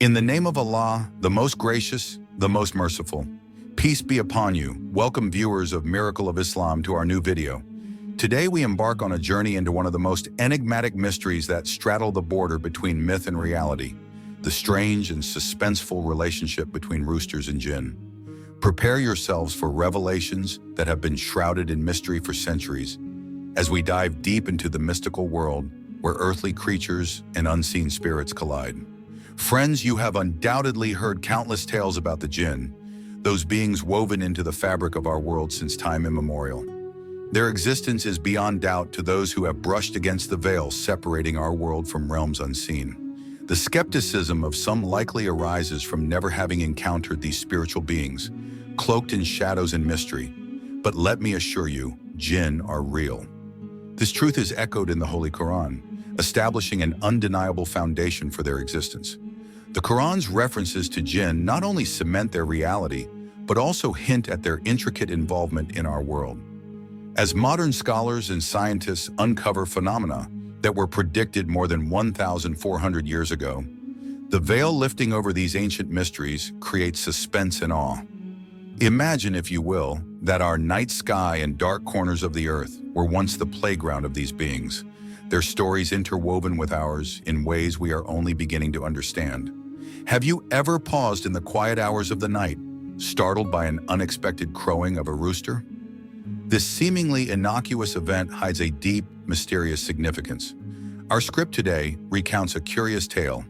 In the name of Allah, the most gracious, the most merciful. Peace be upon you. Welcome viewers of Miracle of Islam to our new video. Today we embark on a journey into one of the most enigmatic mysteries that straddle the border between myth and reality, the strange and suspenseful relationship between roosters and jinn. Prepare yourselves for revelations that have been shrouded in mystery for centuries, as we dive deep into the mystical world where earthly creatures and unseen spirits collide. Friends, you have undoubtedly heard countless tales about the jinn, those beings woven into the fabric of our world since time immemorial. Their existence is beyond doubt to those who have brushed against the veil separating our world from realms unseen. The skepticism of some likely arises from never having encountered these spiritual beings, cloaked in shadows and mystery. But let me assure you, jinn are real. This truth is echoed in the Holy Quran, establishing an undeniable foundation for their existence. The Quran's references to jinn not only cement their reality, but also hint at their intricate involvement in our world. As modern scholars and scientists uncover phenomena that were predicted more than 1,400 years ago, the veil lifting over these ancient mysteries creates suspense and awe. Imagine, if you will, that our night sky and dark corners of the earth were once the playground of these beings, their stories interwoven with ours in ways we are only beginning to understand. Have you ever paused in the quiet hours of the night, startled by an unexpected crowing of a rooster? This seemingly innocuous event hides a deep, mysterious significance. Our script today recounts a curious tale.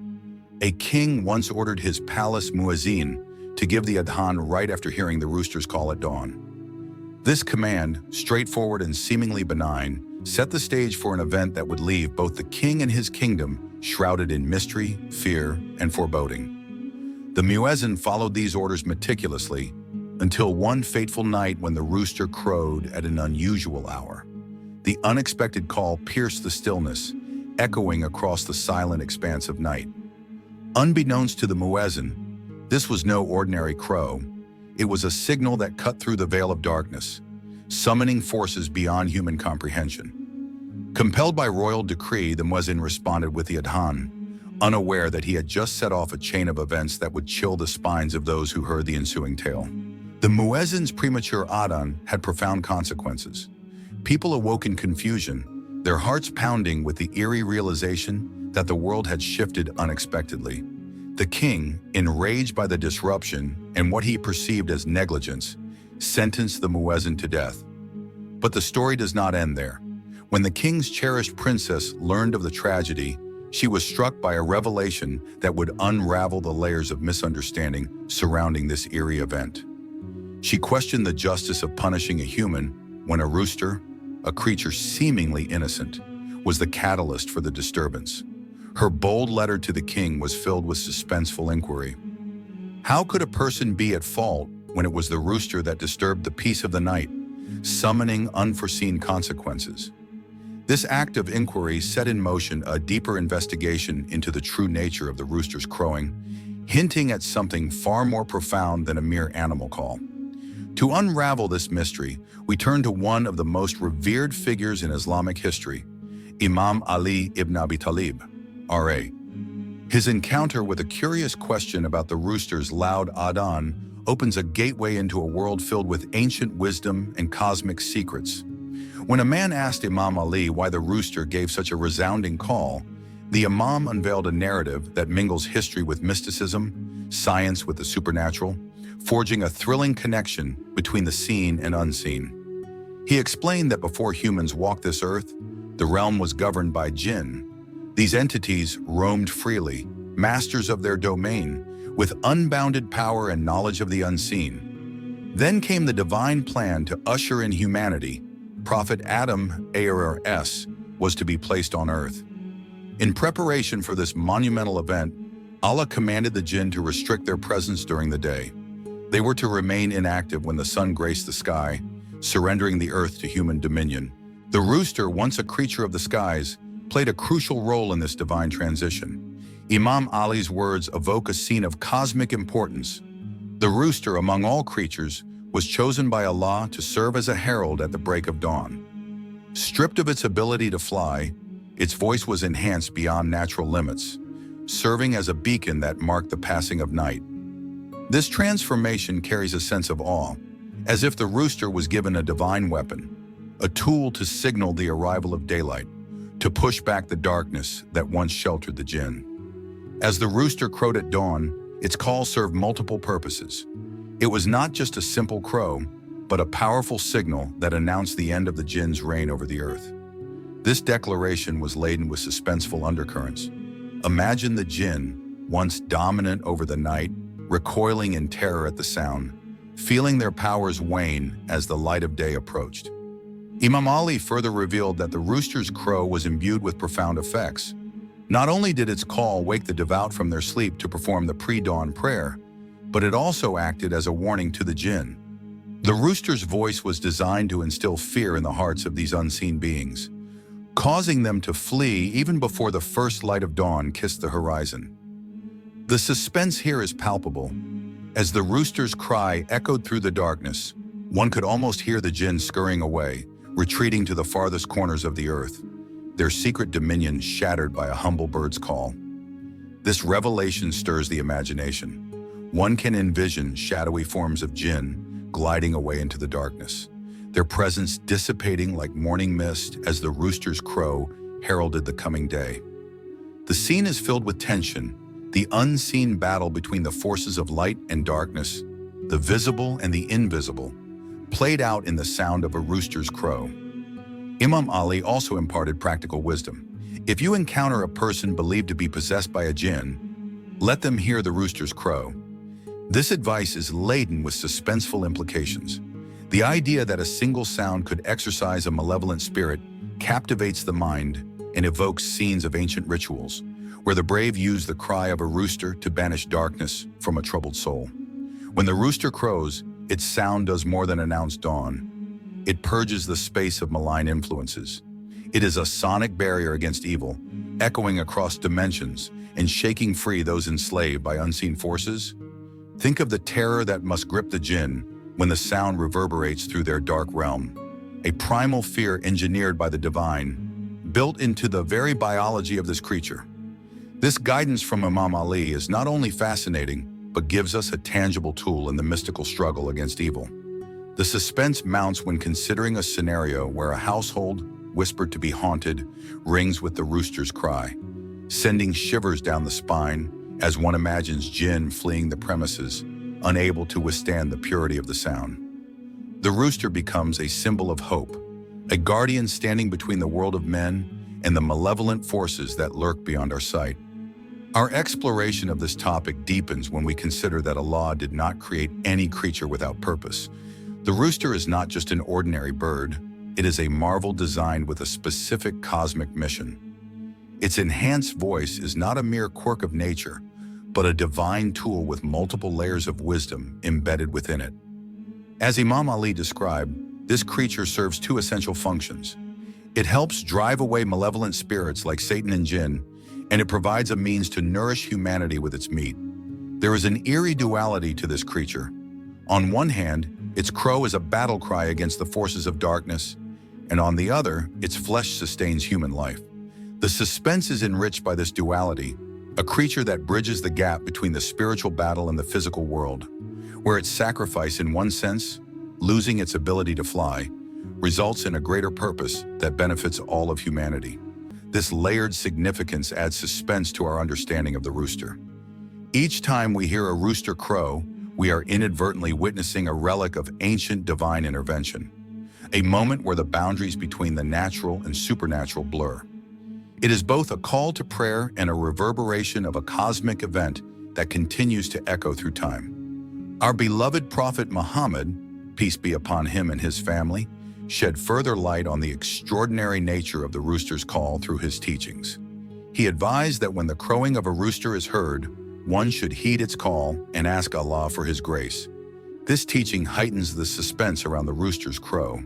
A king once ordered his palace muezzin to give the adhan right after hearing the rooster's call at dawn. This command, straightforward and seemingly benign, set the stage for an event that would leave both the king and his kingdom shrouded in mystery, fear, and foreboding. The muezzin followed these orders meticulously until one fateful night when the rooster crowed at an unusual hour. The unexpected call pierced the stillness, echoing across the silent expanse of night. Unbeknownst to the muezzin, this was no ordinary crow. It was a signal that cut through the veil of darkness, summoning forces beyond human comprehension. Compelled by royal decree, the muezzin responded with the adhan, unaware that he had just set off a chain of events that would chill the spines of those who heard the ensuing tale. The muezzin's premature adhan had profound consequences. People awoke in confusion, their hearts pounding with the eerie realization that the world had shifted unexpectedly. The king, enraged by the disruption and what he perceived as negligence, sentenced the muezzin to death. But the story does not end there. When the king's cherished princess learned of the tragedy, she was struck by a revelation that would unravel the layers of misunderstanding surrounding this eerie event. She questioned the justice of punishing a human when a rooster, a creature seemingly innocent, was the catalyst for the disturbance. Her bold letter to the king was filled with suspenseful inquiry. How could a person be at fault when it was the rooster that disturbed the peace of the night, summoning unforeseen consequences? This act of inquiry set in motion a deeper investigation into the true nature of the rooster's crowing, hinting at something far more profound than a mere animal call. To unravel this mystery, we turn to one of the most revered figures in Islamic history, Imam Ali ibn Abi Talib, R.A. His encounter with a curious question about the rooster's loud adhan opens a gateway into a world filled with ancient wisdom and cosmic secrets. When a man asked Imam Ali why the rooster gave such a resounding call, the Imam unveiled a narrative that mingles history with mysticism, science with the supernatural, forging a thrilling connection between the seen and unseen. He explained that before humans walked this earth, the realm was governed by jinn. These entities roamed freely, masters of their domain, with unbounded power and knowledge of the unseen. Then came the divine plan to usher in humanity. Prophet Adam, ARS, was to be placed on earth. In preparation for this monumental event, Allah commanded the jinn to restrict their presence during the day. They were to remain inactive when the sun graced the sky, surrendering the earth to human dominion. The rooster, once a creature of the skies, played a crucial role in this divine transition. Imam Ali's words evoke a scene of cosmic importance. The rooster, among all creatures, was chosen by Allah to serve as a herald at the break of dawn. Stripped of its ability to fly, its voice was enhanced beyond natural limits, serving as a beacon that marked the passing of night. This transformation carries a sense of awe, as if the rooster was given a divine weapon, a tool to signal the arrival of daylight, to push back the darkness that once sheltered the jinn. As the rooster crowed at dawn, its call served multiple purposes. It was not just a simple crow, but a powerful signal that announced the end of the jinn's reign over the earth. This declaration was laden with suspenseful undercurrents. Imagine the jinn, once dominant over the night, recoiling in terror at the sound, feeling their powers wane as the light of day approached. Imam Ali further revealed that the rooster's crow was imbued with profound effects. Not only did its call wake the devout from their sleep to perform the pre-dawn prayer, but it also acted as a warning to the jinn. The rooster's voice was designed to instill fear in the hearts of these unseen beings, causing them to flee even before the first light of dawn kissed the horizon. The suspense here is palpable. As the rooster's cry echoed through the darkness, one could almost hear the jinn scurrying away, retreating to the farthest corners of the earth, their secret dominion shattered by a humble bird's call. This revelation stirs the imagination. One can envision shadowy forms of jinn gliding away into the darkness, their presence dissipating like morning mist as the rooster's crow heralded the coming day. The scene is filled with tension, the unseen battle between the forces of light and darkness, the visible and the invisible, played out in the sound of a rooster's crow. Imam Ali also imparted practical wisdom. If you encounter a person believed to be possessed by a jinn, let them hear the rooster's crow. This advice is laden with suspenseful implications. The idea that a single sound could exorcise a malevolent spirit captivates the mind and evokes scenes of ancient rituals, where the brave use the cry of a rooster to banish darkness from a troubled soul. When the rooster crows, its sound does more than announce dawn. It purges the space of malign influences. It is a sonic barrier against evil, echoing across dimensions and shaking free those enslaved by unseen forces. Think of the terror that must grip the jinn when the sound reverberates through their dark realm, a primal fear engineered by the divine, built into the very biology of this creature. This guidance from Imam Ali is not only fascinating, but gives us a tangible tool in the mystical struggle against evil. The suspense mounts when considering a scenario where a household, whispered to be haunted, rings with the rooster's cry, sending shivers down the spine as one imagines jinn fleeing the premises, unable to withstand the purity of the sound. The rooster becomes a symbol of hope, a guardian standing between the world of men and the malevolent forces that lurk beyond our sight. Our exploration of this topic deepens when we consider that Allah did not create any creature without purpose. The rooster is not just an ordinary bird, it is a marvel designed with a specific cosmic mission. Its enhanced voice is not a mere quirk of nature, but a divine tool with multiple layers of wisdom embedded within it. As Imam Ali described, this creature serves two essential functions. It helps drive away malevolent spirits like Satan and jinn, and it provides a means to nourish humanity with its meat. There is an eerie duality to this creature. On one hand, its crow is a battle cry against the forces of darkness, and on the other, its flesh sustains human life. The suspense is enriched by this duality, a creature that bridges the gap between the spiritual battle and the physical world, where its sacrifice, in one sense, losing its ability to fly, results in a greater purpose that benefits all of humanity. This layered significance adds suspense to our understanding of the rooster. Each time we hear a rooster crow, we are inadvertently witnessing a relic of ancient divine intervention, a moment where the boundaries between the natural and supernatural blur. It is both a call to prayer and a reverberation of a cosmic event that continues to echo through time. Our beloved Prophet Muhammad, peace be upon him and his family, shed further light on the extraordinary nature of the rooster's call through his teachings. He advised that when the crowing of a rooster is heard, one should heed its call and ask Allah for His grace. This teaching heightens the suspense around the rooster's crow.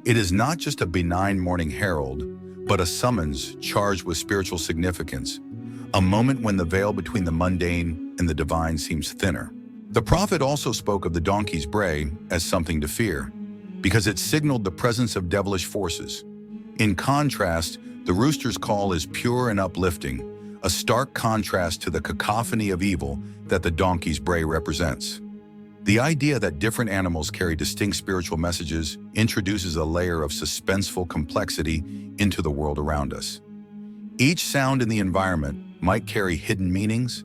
It is not just a benign morning herald, but a summons charged with spiritual significance, a moment when the veil between the mundane and the divine seems thinner. The Prophet also spoke of the donkey's bray as something to fear, because it signaled the presence of devilish forces. In contrast, the rooster's call is pure and uplifting, a stark contrast to the cacophony of evil that the donkey's bray represents. The idea that different animals carry distinct spiritual messages introduces a layer of suspenseful complexity into the world around us. Each sound in the environment might carry hidden meanings,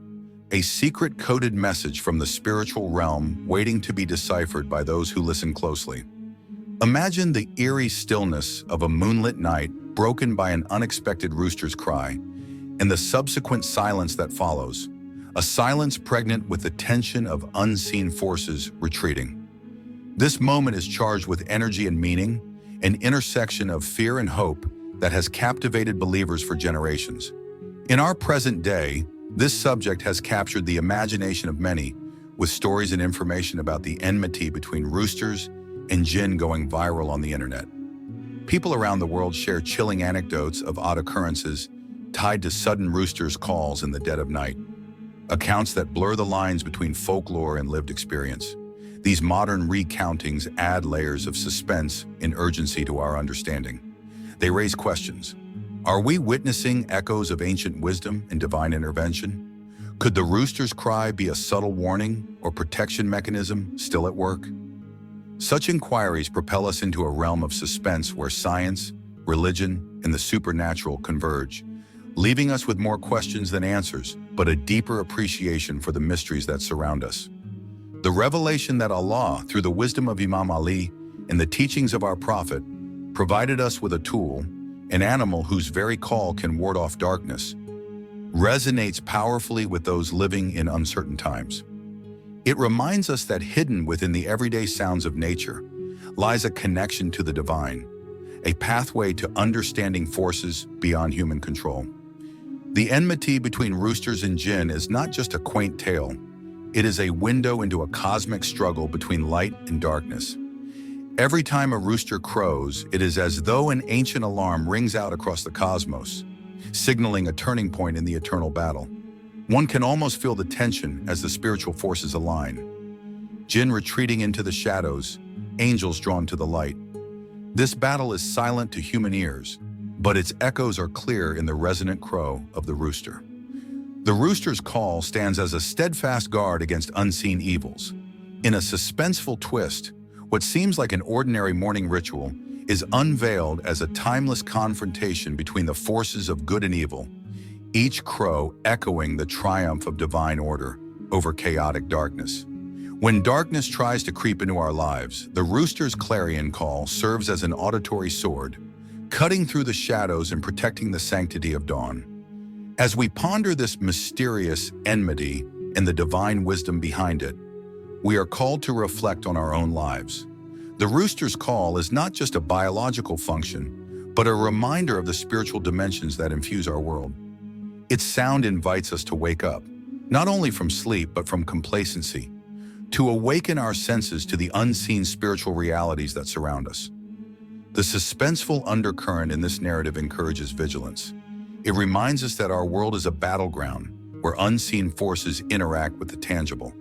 a secret coded message from the spiritual realm waiting to be deciphered by those who listen closely. Imagine the eerie stillness of a moonlit night broken by an unexpected rooster's cry, and the subsequent silence that follows, a silence pregnant with the tension of unseen forces retreating. This moment is charged with energy and meaning, an intersection of fear and hope that has captivated believers for generations. In our present day, this subject has captured the imagination of many, with stories and information about the enmity between roosters and jinn going viral on the internet. People around the world share chilling anecdotes of odd occurrences tied to sudden roosters' calls in the dead of night, accounts that blur the lines between folklore and lived experience. These modern recountings add layers of suspense and urgency to our understanding. They raise questions. Are we witnessing echoes of ancient wisdom and divine intervention? Could the rooster's cry be a subtle warning or protection mechanism still at work? Such inquiries propel us into a realm of suspense where science, religion, and the supernatural converge, leaving us with more questions than answers, but a deeper appreciation for the mysteries that surround us. The revelation that Allah, through the wisdom of Imam Ali and the teachings of our Prophet, provided us with a tool, an animal whose very call can ward off darkness, resonates powerfully with those living in uncertain times. It reminds us that hidden within the everyday sounds of nature lies a connection to the divine, a pathway to understanding forces beyond human control. The enmity between roosters and jinn is not just a quaint tale. It is a window into a cosmic struggle between light and darkness. Every time a rooster crows, it is as though an ancient alarm rings out across the cosmos, signaling a turning point in the eternal battle. One can almost feel the tension as the spiritual forces align. Jinn retreating into the shadows, angels drawn to the light. This battle is silent to human ears, but its echoes are clear in the resonant crow of the rooster. The rooster's call stands as a steadfast guard against unseen evils. In a suspenseful twist, what seems like an ordinary morning ritual is unveiled as a timeless confrontation between the forces of good and evil, each crow echoing the triumph of divine order over chaotic darkness. When darkness tries to creep into our lives, the rooster's clarion call serves as an auditory sword, cutting through the shadows and protecting the sanctity of dawn. As we ponder this mysterious enmity and the divine wisdom behind it, we are called to reflect on our own lives. The rooster's call is not just a biological function, but a reminder of the spiritual dimensions that infuse our world. Its sound invites us to wake up, not only from sleep, but from complacency, to awaken our senses to the unseen spiritual realities that surround us. The suspenseful undercurrent in this narrative encourages vigilance. It reminds us that our world is a battleground where unseen forces interact with the tangible.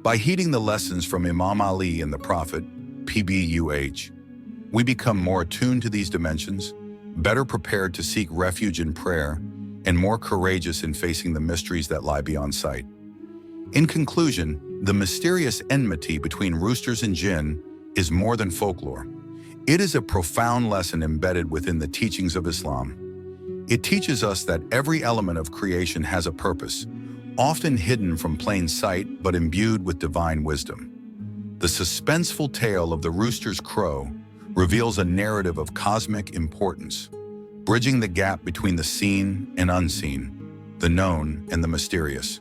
By heeding the lessons from Imam Ali and the Prophet, PBUH, we become more attuned to these dimensions, better prepared to seek refuge in prayer, and more courageous in facing the mysteries that lie beyond sight. In conclusion, the mysterious enmity between roosters and jinn is more than folklore. It is a profound lesson embedded within the teachings of Islam. It teaches us that every element of creation has a purpose, often hidden from plain sight but imbued with divine wisdom. The suspenseful tale of the rooster's crow reveals a narrative of cosmic importance, bridging the gap between the seen and unseen, the known and the mysterious.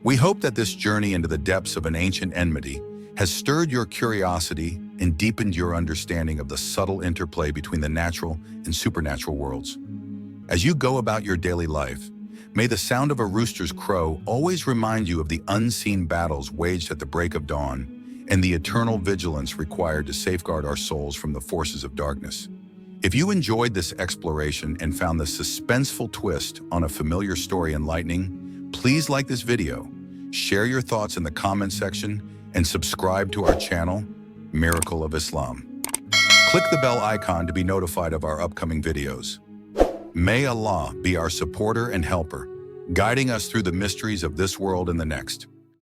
We hope that this journey into the depths of an ancient enmity has stirred your curiosity and deepened your understanding of the subtle interplay between the natural and supernatural worlds. As you go about your daily life, may the sound of a rooster's crow always remind you of the unseen battles waged at the break of dawn and the eternal vigilance required to safeguard our souls from the forces of darkness. If you enjoyed this exploration and found the suspenseful twist on a familiar story enlightening, please like this video, share your thoughts in the comment section, and subscribe to our channel, Miracle of Islam. Click the bell icon to be notified of our upcoming videos. May Allah be our supporter and helper. guiding us through the mysteries of this world and the next.